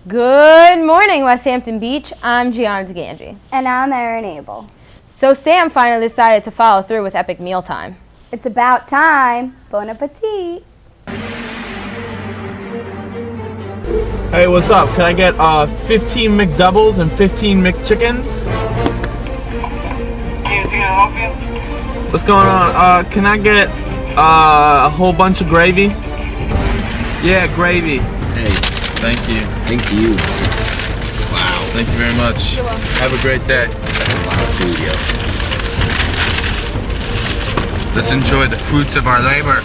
Good morning, West Hampton Beach. I'm Gianna DiGangi. And I'm Erin Abel. So Sam finally decided to follow through with epic mealtime. It's about time. Bon appetit. Hey, what's up? Can I get 15 McDoubles and 15 McChickens? What's going on? Can I get a whole bunch of gravy? Yeah, gravy. Hey, thank you. Thank you. Wow, thank you very much. Have a great day. That's a lot of food, yo. Let's enjoy the fruits of our labor.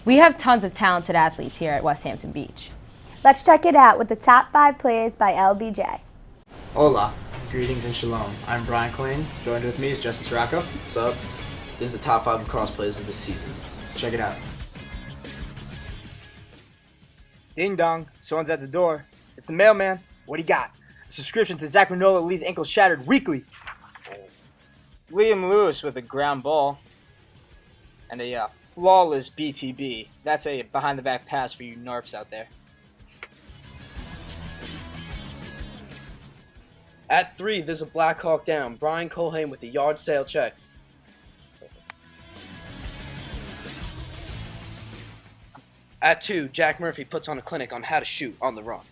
We have tons of talented athletes here at West Hampton Beach. Let's check it out with the top 5 plays by LBJ. Hola, greetings and shalom. I'm Brian Quinn. Joined with me is Justice Rocco. What's up? This is the top 5 lacrosse players of the season. Let's check it out. Ding dong, someone's at the door. It's the mailman. What do you got? A subscription to Zach Manola leaves ankle shattered weekly. Liam Lewis with a ground ball. And a flawless BTB. That's a behind-the-back pass for you NARPs out there. At 3, there's a Black Hawk down. Brian Colhane with a yard sale check. At 2, Jack Murphy puts on a clinic on how to shoot on the run.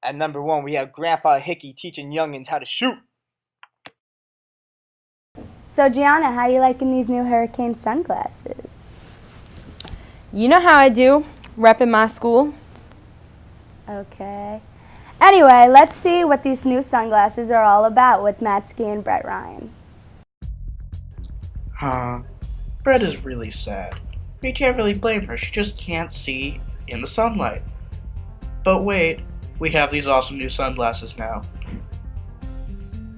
At number 1, we have Grandpa Hickey teaching youngins how to shoot. So Gianna, how are you liking these new Hurricane sunglasses? You know how I do, repping my school. Okay. Anyway, let's see what these new sunglasses are all about with Matsky and Brett Ryan. Brett is really sad. You can't really blame her, she just can't see in the sunlight. But wait, we have these awesome new sunglasses now.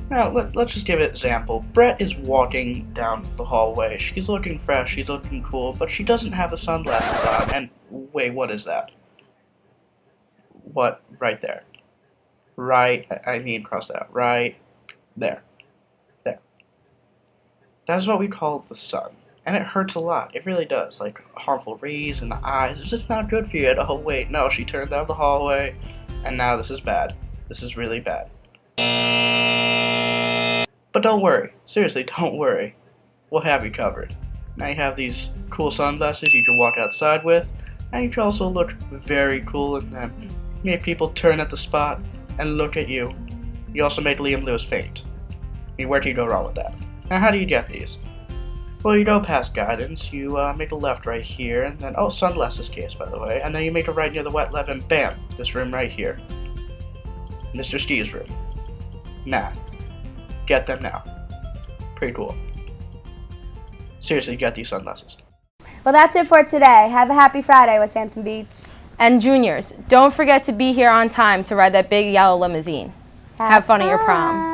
Now, let's just give an example. Brett is walking down the hallway. She's looking fresh, she's looking cool, but she doesn't have the sunglasses on. And wait, what is that? What? Right there. Right, I mean cross that out. Right there. There. That's what we call the sun. And it hurts a lot. It really does. Like, harmful rays in the eyes. It's just not good for you. Oh, wait, no, she turned down the hallway. And now this is bad. This is really bad. But don't worry. Seriously, don't worry. We'll have you covered. Now you have these cool sunglasses you can walk outside with, and you can also look very cool in them. Make people turn at the spot and look at you. You also make Liam Lewis faint. I mean, where can you go wrong with that? Now, how do you get these? Well, you go past guidance, you make a left right here, and then, sunglasses case, by the way, and then you make a right near the wet lab, and bam, this room right here. Mr. Steve's room. Math. Get them now. Pretty cool. Seriously, get these sunglasses. Well, that's it for today. Have a happy Friday, West Hampton Beach. And juniors, don't forget to be here on time to ride that big yellow limousine. Have fun at your prom.